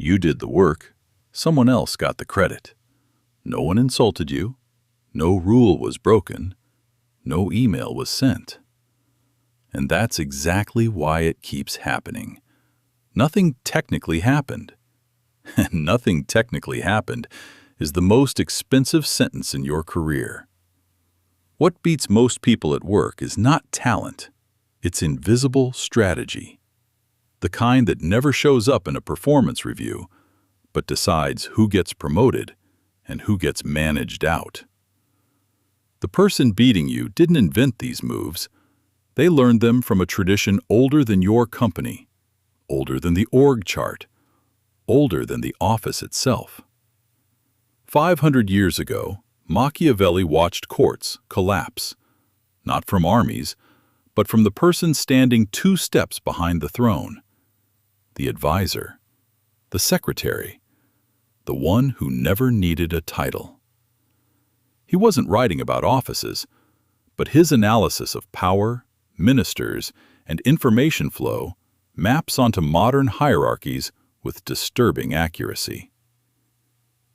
You did the work, someone else got the credit. No one insulted you, no rule was broken, no email was sent. And that's exactly why it keeps happening. Nothing technically happened. And nothing technically happened is the most expensive sentence in your career. What beats most people at work is not talent, it's invisible strategy. The kind that never shows up in a performance review, but decides who gets promoted and who gets managed out. The person beating you didn't invent these moves. They learned them from a tradition older than your company, older than the org chart, older than the office itself. 500 years ago, Machiavelli watched courts collapse, not from armies, but from the person standing 2 steps behind the throne, the advisor, the secretary, the one who never needed a title. He wasn't writing about offices, but his analysis of power, ministers, and information flow maps onto modern hierarchies with disturbing accuracy.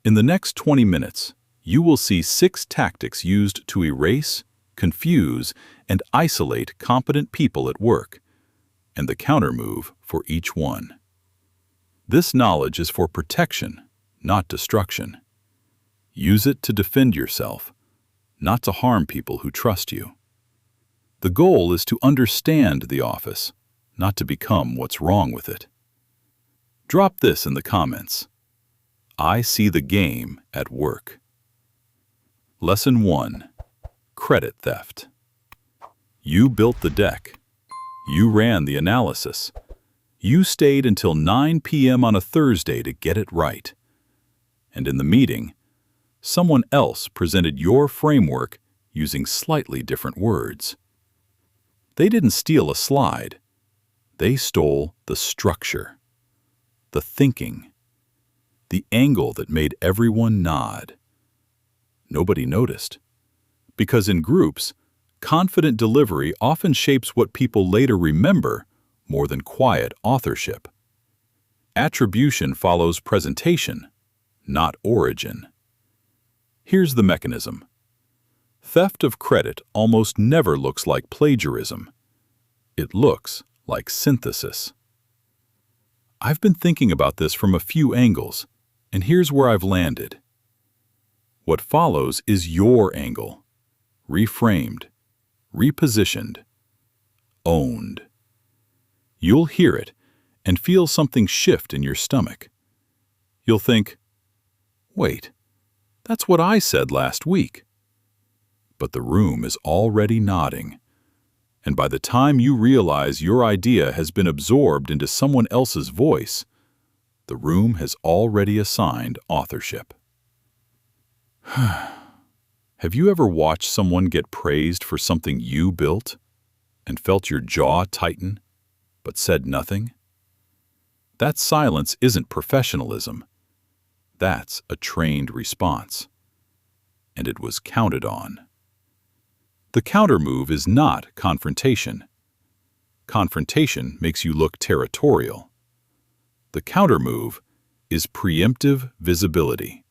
In the next 20 minutes, you will see 6 tactics used to erase, confuse, and isolate competent people at work, and the countermove for each one. This knowledge is for protection, not destruction. Use it to defend yourself, not to harm people who trust you. The goal is to understand the office, not to become what's wrong with it. Drop this in the comments. I see the game at work. Lesson 1. Credit theft. You built the deck. You ran the analysis. You stayed until 9 p.m. on a Thursday to get it right. And in the meeting, someone else presented your framework using slightly different words. They didn't steal a slide. They stole the structure, the thinking, the angle that made everyone nod. Nobody noticed, because in groups, confident delivery often shapes what people later remember more than quiet authorship. Attribution follows presentation, not origin. Here's the mechanism. Theft of credit almost never looks like plagiarism. It looks like synthesis. I've been thinking about this from a few angles, and here's where I've landed. What follows is your angle, reframed, repositioned, owned. You'll hear it and feel something shift in your stomach. You'll think, wait, that's what I said last week. But the room is already nodding, and by the time you realize your idea has been absorbed into someone else's voice, the room has already assigned authorship. Have you ever watched someone get praised for something you built and felt your jaw tighten, but said nothing? That silence isn't professionalism. That's a trained response. And it was counted on. The countermove is not confrontation. Confrontation makes you look territorial. The countermove is preemptive visibility.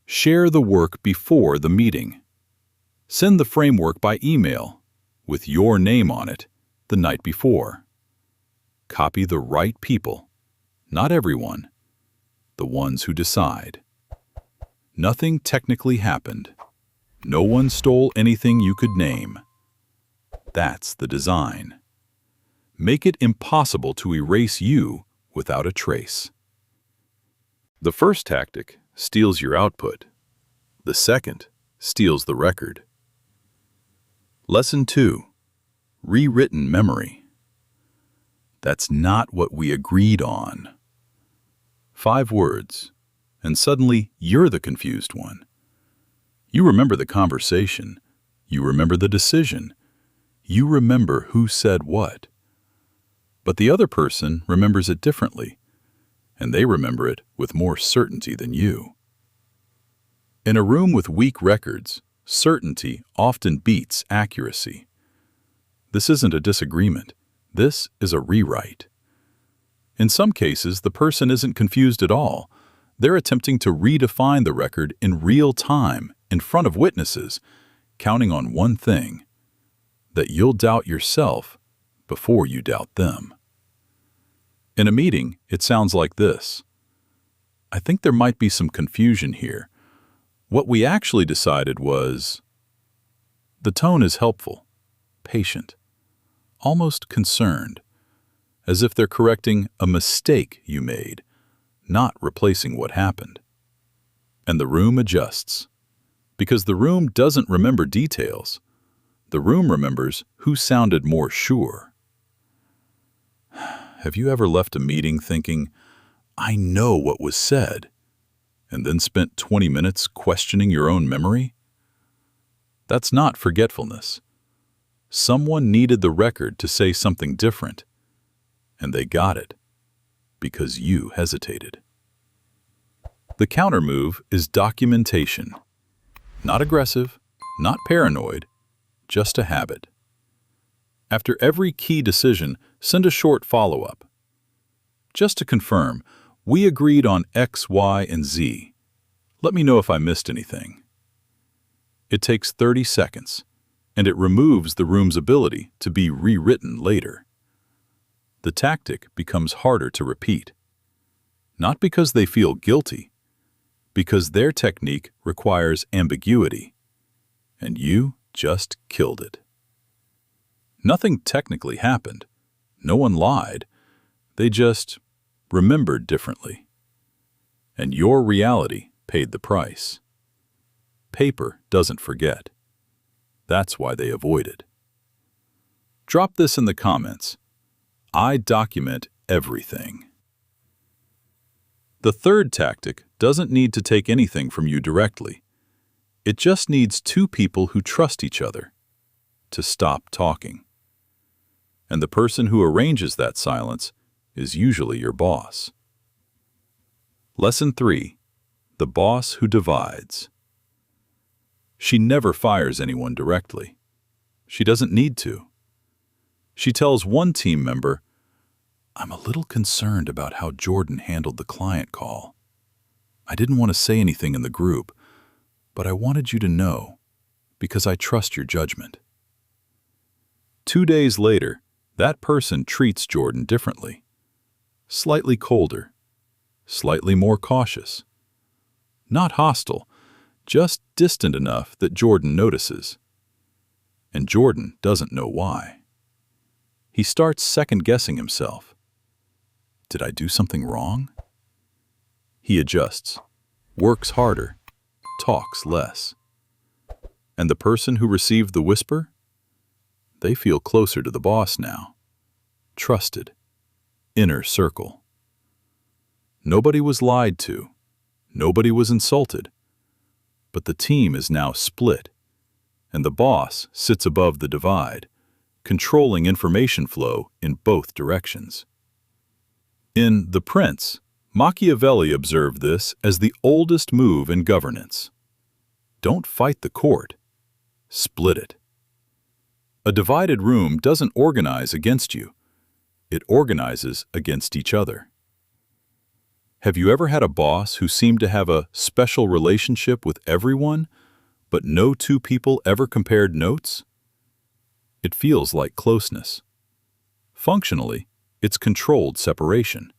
Share the work before the meeting. Send the framework by email, with your name on it, the night before. Copy the right people, not everyone, the ones who decide. Nothing technically happened. No one stole anything you could name. That's the design. Make it impossible to erase you without a trace. The first tactic steals your output. The second steals the record. Lesson 2. Rewritten memory. That's not what we agreed on. 5 words, and suddenly you're the confused one. You remember the conversation. You remember the decision. You remember who said what. But the other person remembers it differently, and they remember it with more certainty than you. In a room with weak records, certainty often beats accuracy. This isn't a disagreement. This is a rewrite. In some cases, the person isn't confused at all. They're attempting to redefine the record in real time, in front of witnesses, counting on one thing: that you'll doubt yourself before you doubt them. In a meeting, it sounds like this: I think there might be some confusion here. What we actually decided was... The tone is helpful, patient, almost concerned, as if they're correcting a mistake you made, not replacing what happened. And the room adjusts, because the room doesn't remember details. The room remembers who sounded more sure. Have you ever left a meeting thinking, I know what was said, and then spent 20 minutes questioning your own memory? That's not forgetfulness. Someone needed the record to say something different, and they got it because you hesitated. The countermove is documentation. Not aggressive, not paranoid, just a habit. After every key decision, send a short follow-up. Just to confirm, we agreed on X, Y, and Z. Let me know if I missed anything. It takes 30 seconds, and it removes the room's ability to be rewritten later. The tactic becomes harder to repeat. Not because they feel guilty, because their technique requires ambiguity, and you just killed it. Nothing technically happened. No one lied. They just remembered differently. And your reality paid the price. Paper doesn't forget. That's why they avoided. Drop this in the comments. I document everything. The third tactic doesn't need to take anything from you directly. It just needs two people who trust each other to stop talking. And the person who arranges that silence is usually your boss. Lesson 3. The boss who divides. She never fires anyone directly. She doesn't need to. She tells one team member, I'm a little concerned about how Jordan handled the client call. I didn't want to say anything in the group, but I wanted you to know because I trust your judgment. 2 days later, that person treats Jordan differently. Slightly colder, slightly more cautious. Not hostile, just distant enough that Jordan notices. And Jordan doesn't know why. He starts second-guessing himself. Did I do something wrong? He adjusts, works harder, talks less. And the person who received the whisper? They feel closer to the boss now. Trusted. Inner circle. Nobody was lied to. Nobody was insulted. But the team is now split, and the boss sits above the divide, controlling information flow in both directions. In The Prince, Machiavelli observed this as the oldest move in governance. Don't fight the court. Split it. A divided room doesn't organize against you. It organizes against each other. Have you ever had a boss who seemed to have a special relationship with everyone, but no two people ever compared notes? It feels like closeness. Functionally, it's controlled separation.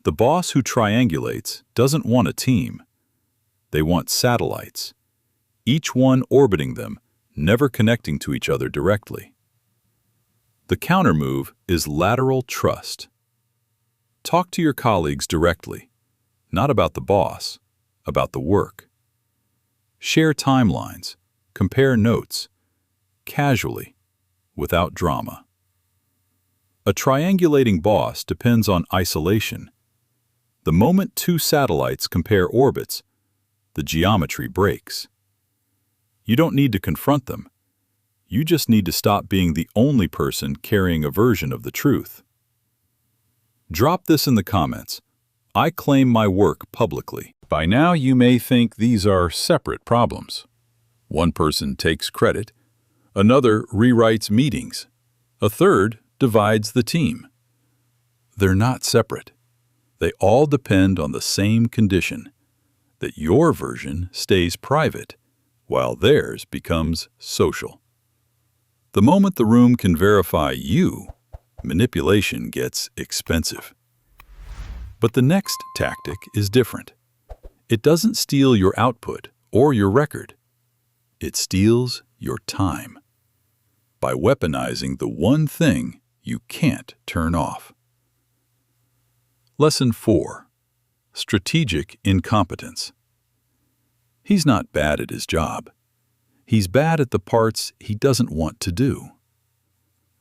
The boss who triangulates doesn't want a team. They want satellites, each one orbiting them, never connecting to each other directly. The countermove is lateral trust. Talk to your colleagues directly, not about the boss, about the work. Share timelines, compare notes, casually, without drama. A triangulating boss depends on isolation. The moment two satellites compare orbits, the geometry breaks. You don't need to confront them. You just need to stop being the only person carrying a version of the truth. Drop this in the comments. I claim my work publicly. By now you may think these are separate problems. One person takes credit, another rewrites meetings, a third divides the team. they're not separate. They all depend on the same condition, that your version stays private, while theirs becomes social. The moment the room can verify you, manipulation gets expensive. But the next tactic is different. It doesn't steal your output or your record. It steals your time by weaponizing the one thing you can't turn off. Lesson 4. Strategic incompetence. He's not bad at his job. He's bad at the parts he doesn't want to do.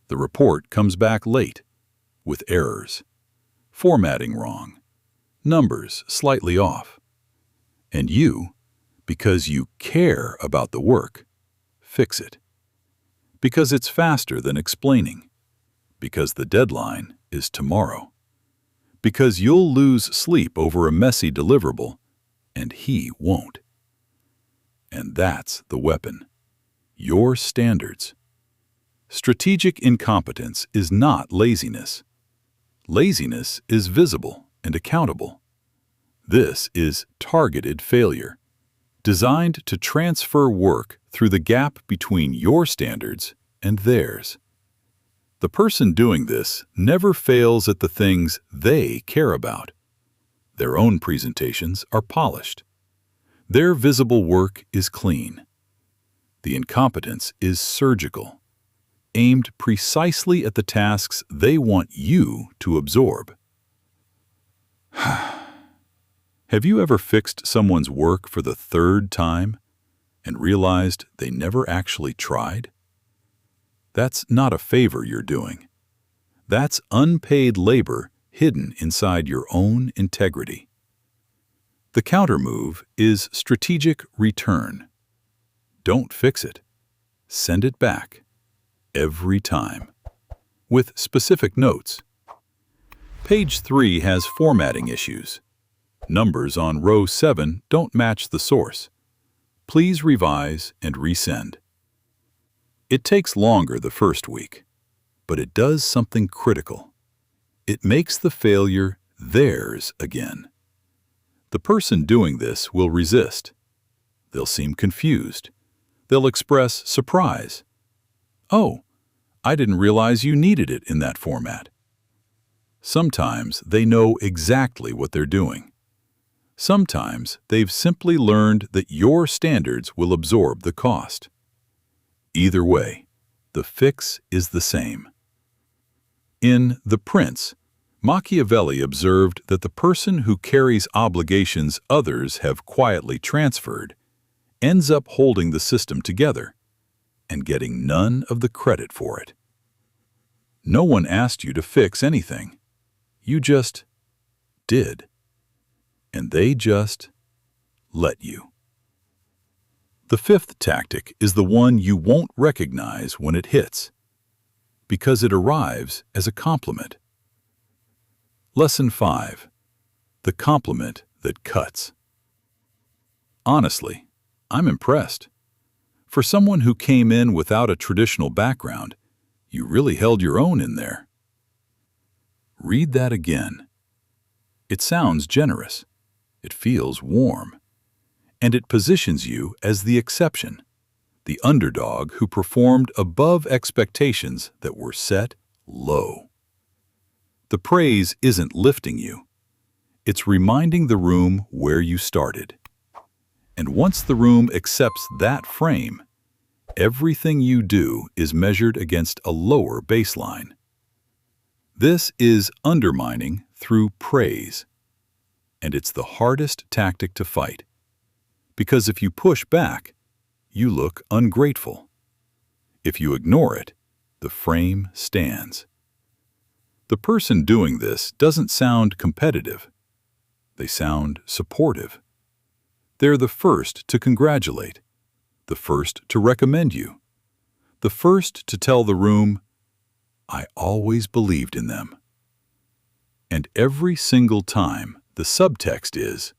The report comes back late, with errors, formatting wrong, numbers slightly off. And you, because you care about the work, fix it. Because it's faster than explaining. Because the deadline is tomorrow. Because you'll lose sleep over a messy deliverable, and he won't. And that's the weapon. Your standards. Strategic incompetence is not laziness. Laziness is visible and accountable. This is targeted failure, designed to transfer work through the gap between your standards and theirs. The person doing this never fails at the things they care about. Their own presentations are polished. Their visible work is clean. The incompetence is surgical, aimed precisely at the tasks they want you to absorb. Have you ever fixed someone's work for the third time and realized they never actually tried? That's not a favor you're doing. That's unpaid labor hidden inside your own integrity. The countermove is strategic return. Don't fix it. Send it back. Every time. With specific notes. Page 3 has formatting issues. Numbers on row 7 don't match the source. Please revise and resend. It takes longer the first week, but it does something critical. It makes the failure theirs again. The person doing this will resist. They'll seem confused. They'll express surprise. Oh, I didn't realize you needed it in that format. Sometimes they know exactly what they're doing. Sometimes they've simply learned that your standards will absorb the cost. Either way, the fix is the same. In The Prince, Machiavelli observed that the person who carries obligations others have quietly transferred ends up holding the system together and getting none of the credit for it. No one asked you to fix anything. You just did. And they just let you. The fifth tactic is the one you won't recognize when it hits, because it arrives as a compliment. Lesson 5. The compliment that cuts. Honestly, I'm impressed. For someone who came in without a traditional background, you really held your own in there. Read that again. It sounds generous. It feels warm. And it positions you as the exception, the underdog who performed above expectations that were set low. The praise isn't lifting you. It's reminding the room where you started. And once the room accepts that frame, everything you do is measured against a lower baseline. This is undermining through praise. And it's the hardest tactic to fight. Because if you push back, you look ungrateful. If you ignore it, the frame stands. The person doing this doesn't sound competitive. They sound supportive. They're the first to congratulate, the first to recommend you, the first to tell the room, I always believed in them. And every single time, the subtext is,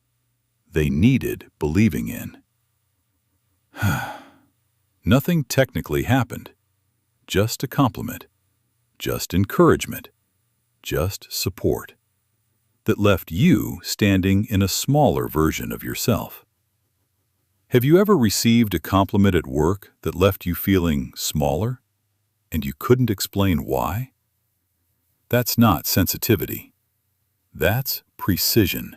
they needed believing in. Nothing technically happened. Just a compliment. Just encouragement. just support, that left you standing in a smaller version of yourself. Have you ever received a compliment at work that left you feeling smaller, and you couldn't explain why? That's not sensitivity. That's precision.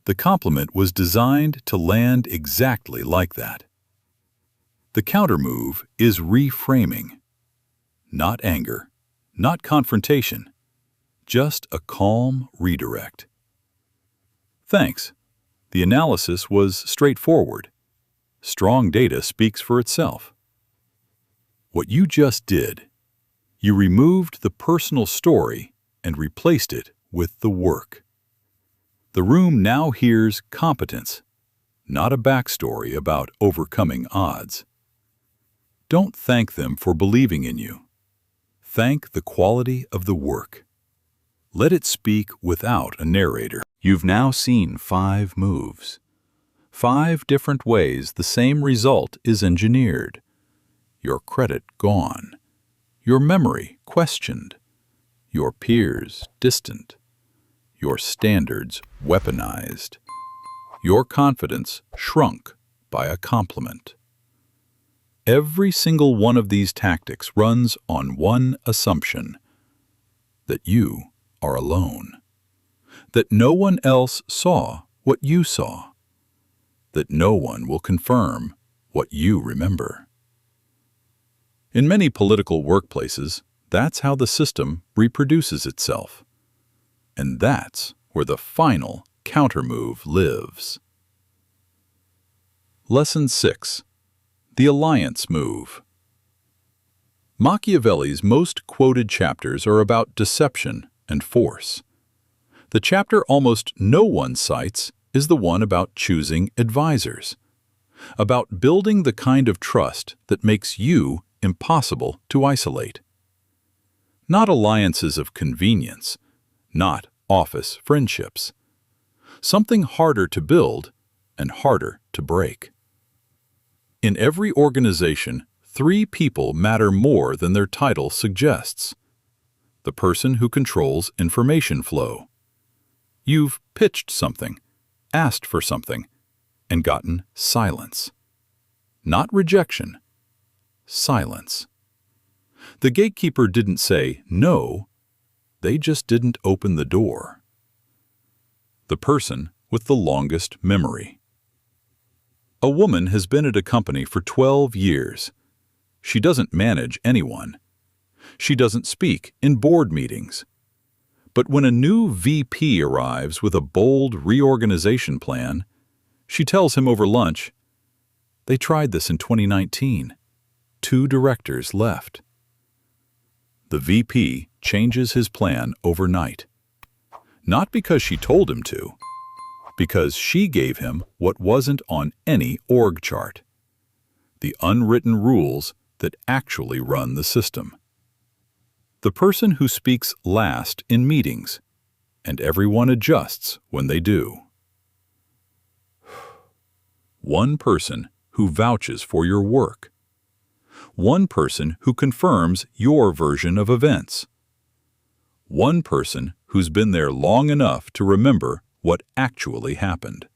The compliment was designed to land exactly like that. The countermove is reframing. Not anger, not confrontation, just a calm redirect. Thanks. The analysis was straightforward. Strong data speaks for itself. What you just did, you removed the personal story and replaced it with the work. The room now hears competence, not a backstory about overcoming odds. Don't thank them for believing in you. Thank the quality of the work. Let it speak without a narrator. You've now seen 5 moves. 5 different ways the same result is engineered. Your credit gone. Your memory questioned. Your peers distant. Your standards weaponized. Your confidence shrunk by a compliment. Every single one of these tactics runs on one assumption: that you are alone, that no one else saw what you saw, that no one will confirm what you remember. In many political workplaces, that's how the system reproduces itself. And that's where the final countermove lives. Lesson 6. The Alliance Move. Machiavelli's most quoted chapters are about deception and force. The chapter almost no one cites is the one about choosing advisors, about building the kind of trust that makes you impossible to isolate. Not alliances of convenience, not office friendships. Something harder to build and harder to break. In every organization, 3 people matter more than their title suggests. The person who controls information flow. You've pitched something, asked for something, and gotten silence. Not rejection, silence. The gatekeeper didn't say no, they just didn't open the door. The person with the longest memory. A woman has been at a company for 12 years. She doesn't manage anyone. She doesn't speak in board meetings. But when a new VP arrives with a bold reorganization plan, she tells him over lunch, "They tried this in 2019. 2 directors left." The VP changes his plan overnight. Not because she told him to, because she gave him what wasn't on any org chart. The unwritten rules that actually run the system. The person who speaks last in meetings, and everyone adjusts when they do. One person who vouches for your work. One person who confirms your version of events. One person who's been there long enough to remember what actually happened.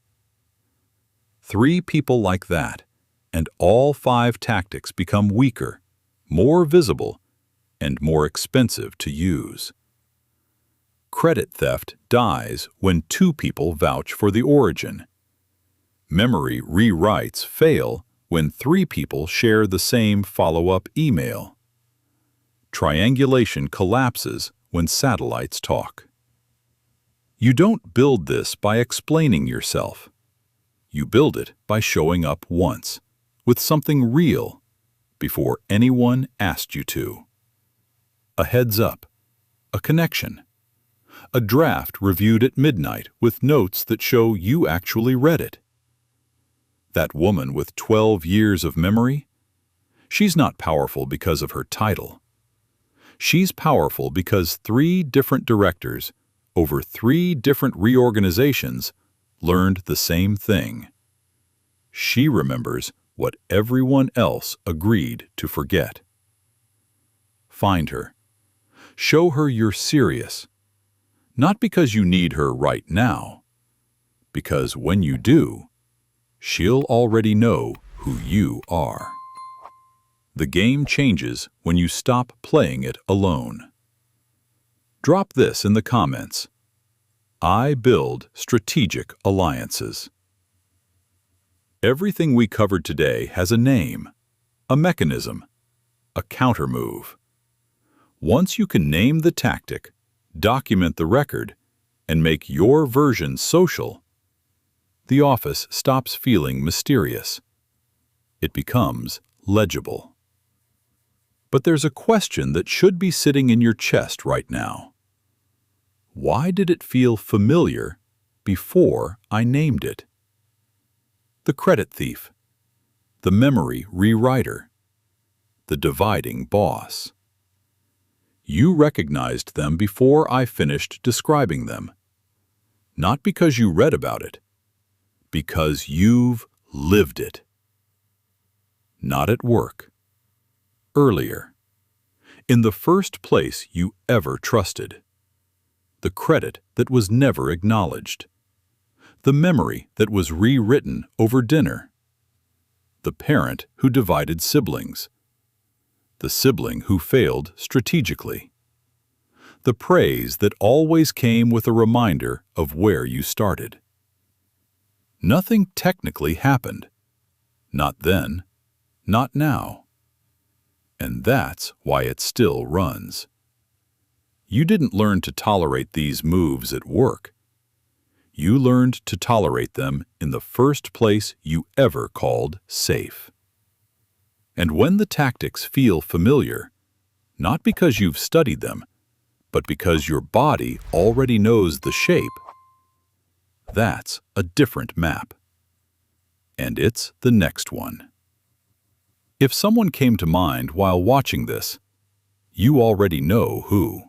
3 people like that, and all 5 tactics become weaker, more visible, and more expensive to use. Credit theft dies when 2 people vouch for the origin. Memory rewrites fail when 3 people share the same follow-up email. Triangulation collapses when satellites talk. You don't build this by explaining yourself. You build it by showing up once, with something real, before anyone asked you to. A heads up, a connection, a draft reviewed at midnight with notes that show you actually read it. That woman with 12 years of memory, she's not powerful because of her title. She's powerful because 3 different directors over 3 different reorganizations learned the same thing. She remembers what everyone else agreed to forget. Find her. Show her you're serious. Not because you need her right now, because when you do, she'll already know who you are. The game changes when you stop playing it alone. Drop this in the comments. I build strategic alliances. Everything we covered today has a name, a mechanism, a countermove. Once you can name the tactic, document the record, and make your version social, the office stops feeling mysterious. It becomes legible. But there's a question that should be sitting in your chest right now. Why did it feel familiar before I named it? The credit thief, the memory rewriter, the dividing boss. You recognized them before I finished describing them. Not because you read about it, because you've lived it. Not at work. Earlier. In the first place you ever trusted. The credit that was never acknowledged. The memory that was rewritten over dinner. The parent who divided siblings. The sibling who failed strategically. The praise that always came with a reminder of where you started. Nothing technically happened. Not then, not now. And that's why it still runs. You didn't learn to tolerate these moves at work. You learned to tolerate them in the first place you ever called safe. And when the tactics feel familiar, not because you've studied them, but because your body already knows the shape, that's a different map. And it's the next one. If someone came to mind while watching this, you already know who.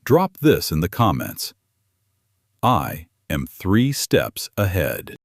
Drop this in the comments. I am 3 steps ahead.